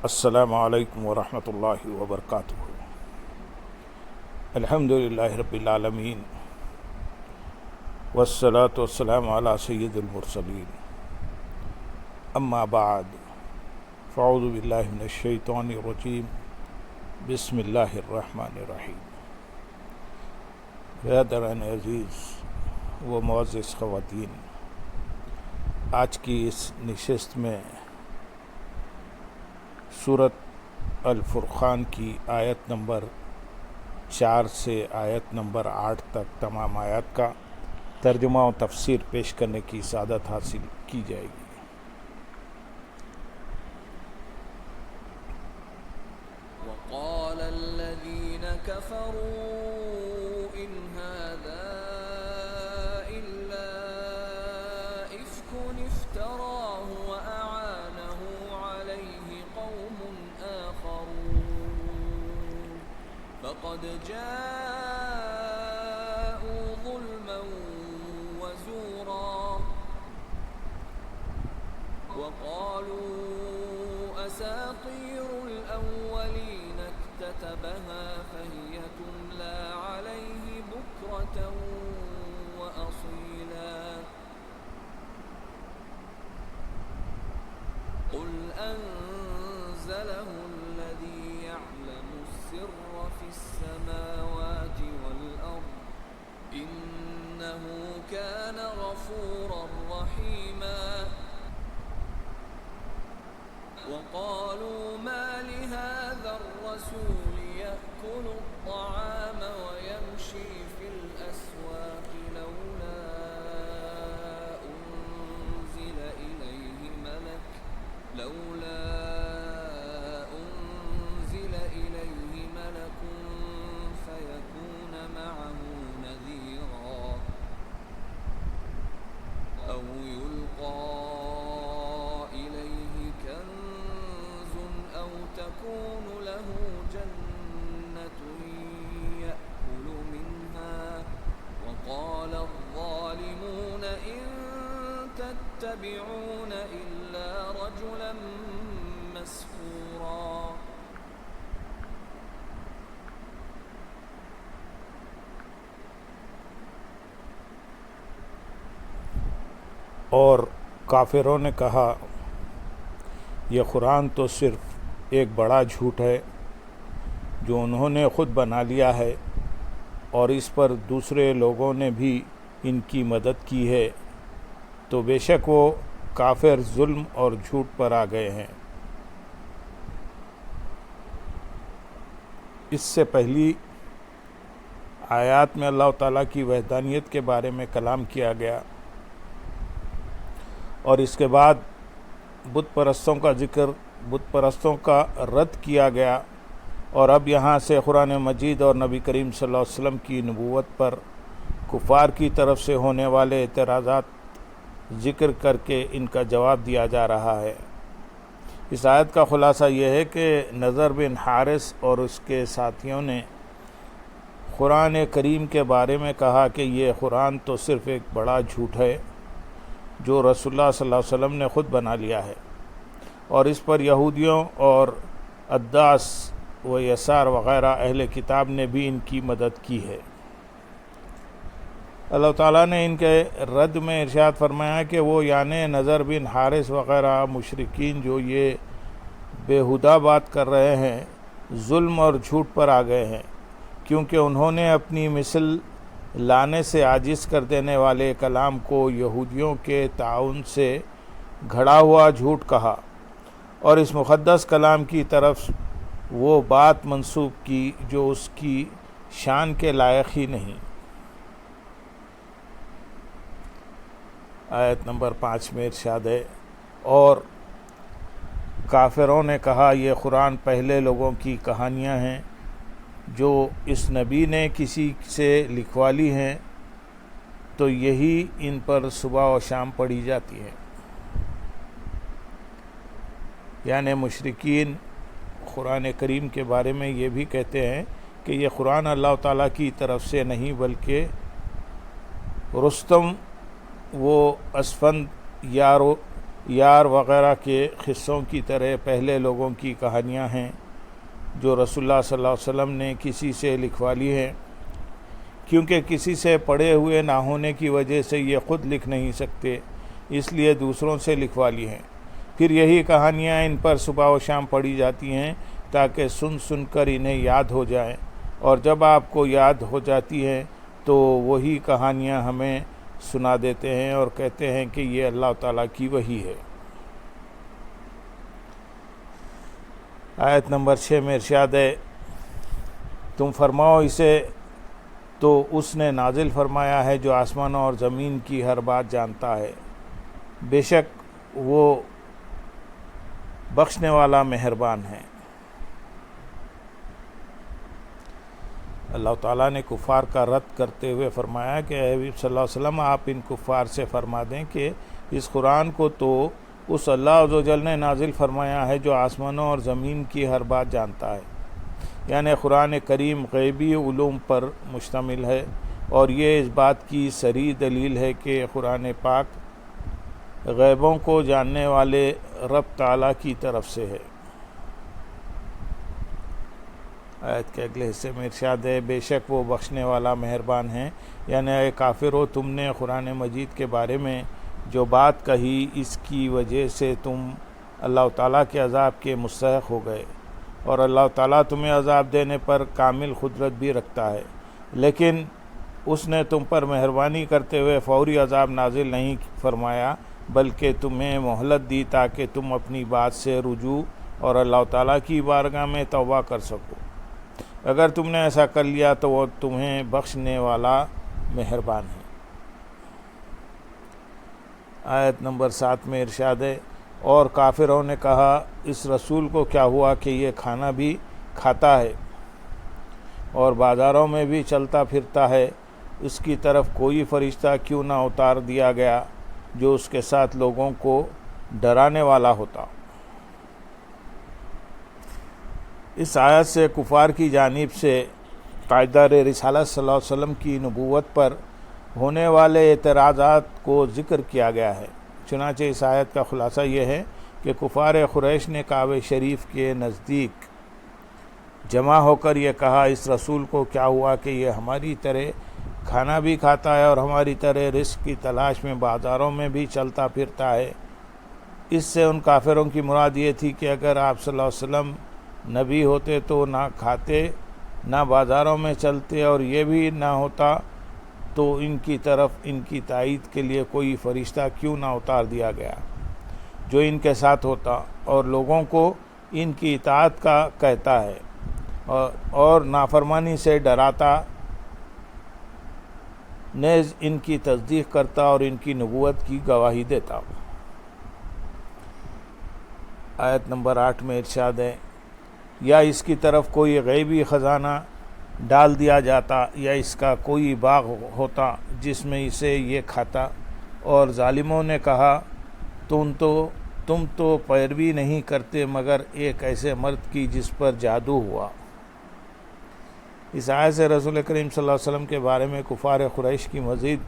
السلام علیکم ورحمۃ اللہ وبرکاتہ۔ الحمدللہ رب العالمین والصلاة والسلام علی سید المرسلین، اما بعد فاعوذ باللہ من الشیطان الرجیم، بسم اللہ الرحمن الرحیم۔ برادران عزیز و معزز خواتین، آج کی اس نشست میں سورۃ الفرقان کی آیت نمبر 4 سے آیت نمبر 8 تک تمام آیات کا ترجمہ و تفسیر پیش کرنے کی سعادت حاصل کی جائے گی۔ وقال الذين كفروا إن هذا إلا إفك افتراه وأعانه عليه قوم آخرون فقد جاءوا ظلما وزورا وقالوا أساطير الأولين اكتتبها فهي تملى عليه بكرة وأصيلا قل أنزله الذي يعلم السر في السماوات والأرض إنه كان غفورا رحيما وقالوا ما لهذا الرسول يأكل الطعام ويمشي في الأسواق لولا أنزل إليه ملك فيكون معه نذيرا أو يلقى إليه كنز أو تكون له جنة يأكل منها وقال الظالمون إن تتبعون إلا رجلا مسحورا۔ اور کافروں نے کہا یہ قرآن تو صرف ایک بڑا جھوٹ ہے جو انہوں نے خود بنا لیا ہے، اور اس پر دوسرے لوگوں نے بھی ان کی مدد کی ہے، تو بے شک وہ کافر ظلم اور جھوٹ پر آ گئے ہیں۔ اس سے پہلی آیات میں اللہ تعالیٰ کی وحدانیت کے بارے میں کلام کیا گیا، اور اس کے بعد بت پرستوں کا ذکر، بت پرستوں کا رد کیا گیا، اور اب یہاں سے قرآن مجید اور نبی کریم صلی اللہ علیہ وسلم کی نبوت پر کفار کی طرف سے ہونے والے اعتراضات ذکر کر کے ان کا جواب دیا جا رہا ہے۔ اس آیت کا خلاصہ یہ ہے کہ نضر بن حارث اور اس کے ساتھیوں نے قرآن کریم کے بارے میں کہا کہ یہ قرآن تو صرف ایک بڑا جھوٹ ہے جو رسول اللہ صلی اللہ علیہ وسلم نے خود بنا لیا ہے، اور اس پر یہودیوں اور عداس و یسار وغیرہ اہل کتاب نے بھی ان کی مدد کی ہے۔ اللہ تعالیٰ نے ان کے رد میں ارشاد فرمایا کہ وہ یعنی نضر بن حارث وغیرہ مشرکین جو یہ بیہودہ بات کر رہے ہیں، ظلم اور جھوٹ پر آ گئے ہیں، کیونکہ انہوں نے اپنی مثل لانے سے عاجز کر دینے والے کلام کو یہودیوں کے تعاون سے گھڑا ہوا جھوٹ کہا، اور اس مقدس کلام کی طرف وہ بات منسوب کی جو اس کی شان کے لائق ہی نہیں۔ آیت نمبر 5 میں ارشاد ہے، اور کافروں نے کہا یہ قرآن پہلے لوگوں کی کہانیاں ہیں جو اس نبی نے کسی سے لکھوا لی ہیں، تو یہی ان پر صبح و شام پڑھی جاتی ہے۔ یعنی مشرکین قرآن کریم کے بارے میں یہ بھی کہتے ہیں کہ یہ قرآن اللہ تعالیٰ کی طرف سے نہیں بلکہ رستم وہ اسفند یا یار وغیرہ کے قصوں کی طرح پہلے لوگوں کی کہانیاں ہیں جو رسول اللہ صلی اللہ علیہ وسلم نے کسی سے لکھوا لی ہیں، کیونکہ کسی سے پڑھے ہوئے نہ ہونے کی وجہ سے یہ خود لکھ نہیں سکتے، اس لیے دوسروں سے لکھوا لی ہیں۔ پھر یہی کہانیاں ان پر صبح و شام پڑھی جاتی ہیں تاکہ سن سن کر انہیں یاد ہو جائیں، اور جب آپ کو یاد ہو جاتی ہیں تو وہی کہانیاں ہمیں سنا دیتے ہیں اور کہتے ہیں کہ یہ اللہ تعالیٰ کی وحی ہے۔ آیت نمبر 6 میں ارشاد ہے، تم فرماؤ اسے تو اس نے نازل فرمایا ہے جو آسمانوں اور زمین کی ہر بات جانتا ہے، بے شک وہ بخشنے والا مہربان ہے۔ اللہ تعالیٰ نے کفار کا رد کرتے ہوئے فرمایا کہ اے حبیب صلی اللہ علیہ وسلم، آپ ان کفار سے فرما دیں کہ اس قرآن کو تو اس اللہ عز و جل نے نازل فرمایا ہے جو آسمانوں اور زمین کی ہر بات جانتا ہے، یعنی قرآن کریم غیبی علوم پر مشتمل ہے، اور یہ اس بات کی صریح دلیل ہے کہ قرآن پاک غیبوں کو جاننے والے رب تعالیٰ کی طرف سے ہے۔ آیت کے اگلے حصے میں ارشاد ہے، بے شک وہ بخشنے والا مہربان ہیں، یعنی اے کافرو، تم نے قرآن مجید کے بارے میں جو بات کہی اس کی وجہ سے تم اللہ تعالیٰ کے عذاب کے مستحق ہو گئے، اور اللہ تعالیٰ تمہیں عذاب دینے پر کامل قدرت بھی رکھتا ہے، لیکن اس نے تم پر مہربانی کرتے ہوئے فوری عذاب نازل نہیں فرمایا، بلکہ تمہیں مہلت دی تاکہ تم اپنی بات سے رجوع اور اللہ تعالیٰ کی بارگاہ میں توبہ کر سکو۔ اگر تم نے ایسا کر لیا تو وہ تمہیں بخشنے والا مہربان ہے۔ آیت نمبر 7 میں ارشاد ہے، اور کافروں نے کہا، اس رسول کو کیا ہوا کہ یہ کھانا بھی کھاتا ہے اور بازاروں میں بھی چلتا پھرتا ہے، اس کی طرف کوئی فرشتہ کیوں نہ اتار دیا گیا جو اس کے ساتھ لوگوں کو ڈرانے والا ہوتا۔ اس آیت سے کفار کی جانب سے تاجدار رسالت صلی اللہ علیہ وسلم کی نبوت پر ہونے والے اعتراضات کو ذکر کیا گیا ہے۔ چنانچہ اس آیت کا خلاصہ یہ ہے کہ کفار قریش نے کعبہ شریف کے نزدیک جمع ہو کر یہ کہا، اس رسول کو کیا ہوا کہ یہ ہماری طرح کھانا بھی کھاتا ہے اور ہماری طرح رزق کی تلاش میں بازاروں میں بھی چلتا پھرتا ہے۔ اس سے ان کافروں کی مراد یہ تھی کہ اگر آپ صلی اللہ علیہ وسلم نبی ہوتے تو نہ کھاتے نہ بازاروں میں چلتے، اور یہ بھی نہ ہوتا تو ان کی طرف ان کی تائید کے لیے کوئی فرشتہ کیوں نہ اتار دیا گیا جو ان کے ساتھ ہوتا اور لوگوں کو ان کی اطاعت کا کہتا ہے اور نافرمانی سے ڈراتا، نیز ان کی تصدیق کرتا اور ان کی نبوت کی گواہی دیتا۔ آیت نمبر 8 میں ارشاد ہے، یا اس کی طرف کوئی غیبی خزانہ ڈال دیا جاتا یا اس کا کوئی باغ ہوتا جس میں اسے یہ کھاتا، اور ظالموں نے کہا، تم تو پیروی نہیں کرتے مگر ایک ایسے مرد کی جس پر جادو ہوا۔ اس آیت سے رسول کریم صلی اللہ علیہ وسلم کے بارے میں کفار قریش کی مزید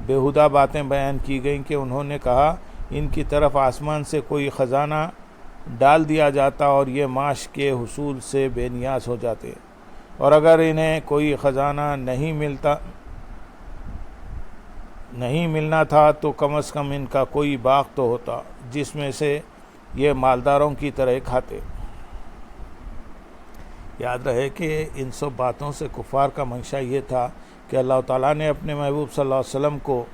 بیہودہ باتیں بیان کی گئیں کہ انہوں نے کہا ان کی طرف آسمان سے کوئی خزانہ ڈال دیا جاتا اور یہ معاش کے حصول سے بے نیاز ہو جاتے، اور اگر انہیں کوئی خزانہ نہیں ملنا تھا تو کم از کم ان کا کوئی باغ تو ہوتا جس میں سے یہ مالداروں کی طرح کھاتے۔ یاد رہے کہ ان سب باتوں سے کفار کا منشا یہ تھا کہ اللہ تعالیٰ نے اپنے محبوب صلی اللہ علیہ وسلم کو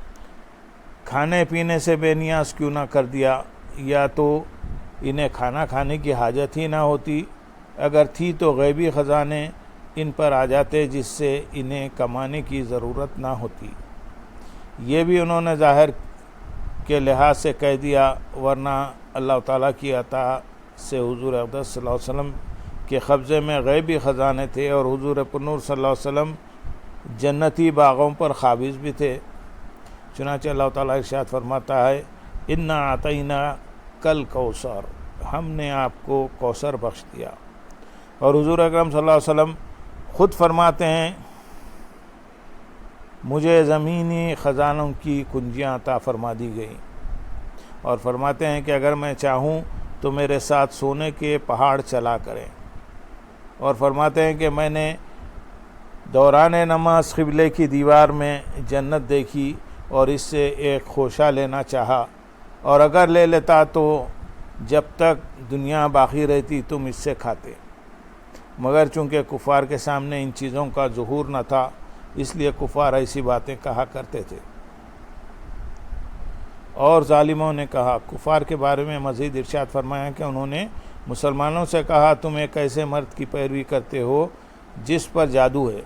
کھانے پینے سے بے نیاز کیوں نہ کر دیا، یا تو انہیں کھانا کھانے کی حاجت ہی نہ ہوتی، اگر تھی تو غیبی خزانے ان پر آ جاتے جس سے انہیں کمانے کی ضرورت نہ ہوتی۔ یہ بھی انہوں نے ظاہر کے لحاظ سے کہہ دیا، ورنہ اللہ تعالیٰ کی عطا سے حضور اقدس صلی اللہ علیہ وسلم کے قبضے میں غیبی خزانے تھے، اور حضور پرنور صلی اللہ علیہ وسلم جنتی باغوں پر قابض بھی تھے۔ چنانچہ اللہ تعالیٰ ارشاد فرماتا ہے، انا اعطینا کل کوثر، ہم نے آپ کو کوثر بخش دیا۔ اور حضور اکرم صلی اللہ علیہ وسلم خود فرماتے ہیں، مجھے زمینی خزانوں کی کنجیاں عطا فرما دی گئیں، اور فرماتے ہیں کہ اگر میں چاہوں تو میرے ساتھ سونے کے پہاڑ چلا کریں، اور فرماتے ہیں کہ میں نے دوران نماز قبلے کی دیوار میں جنت دیکھی اور اس سے ایک خوشہ لینا چاہا، اور اگر لے لیتا تو جب تک دنیا باقی رہتی تم اس سے کھاتے، مگر چونکہ کفار کے سامنے ان چیزوں کا ظہور نہ تھا اس لیے کفار ایسی باتیں کہا کرتے تھے۔ اور ظالموں نے کہا، کفار کے بارے میں مزید ارشاد فرمایا کہ انہوں نے مسلمانوں سے کہا تم ایک ایسے مرد کی پیروی کرتے ہو جس پر جادو ہے،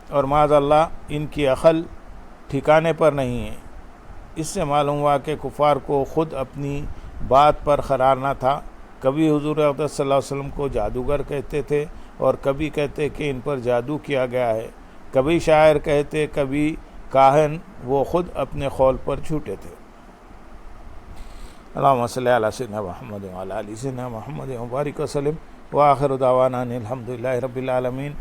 اور معاذ اللہ ان کی عقل ٹھکانے پر نہیں ہے۔ اس سے معلوم ہوا کہ کفار کو خود اپنی بات پر قرار نہ تھا، کبھی حضور اقدس صلی اللہ علیہ وسلم کو جادوگر کہتے تھے اور کبھی کہتے کہ ان پر جادو کیا گیا ہے، کبھی شاعر کہتے، کبھی کاہن، وہ خود اپنے قول پر جھوٹے تھے۔ اللہم صلی علی سیدنا محمد وعلی آل سیدنا محمد وبارک وسلم، وآخر دعوانا ان الحمد للہ رب العالمین۔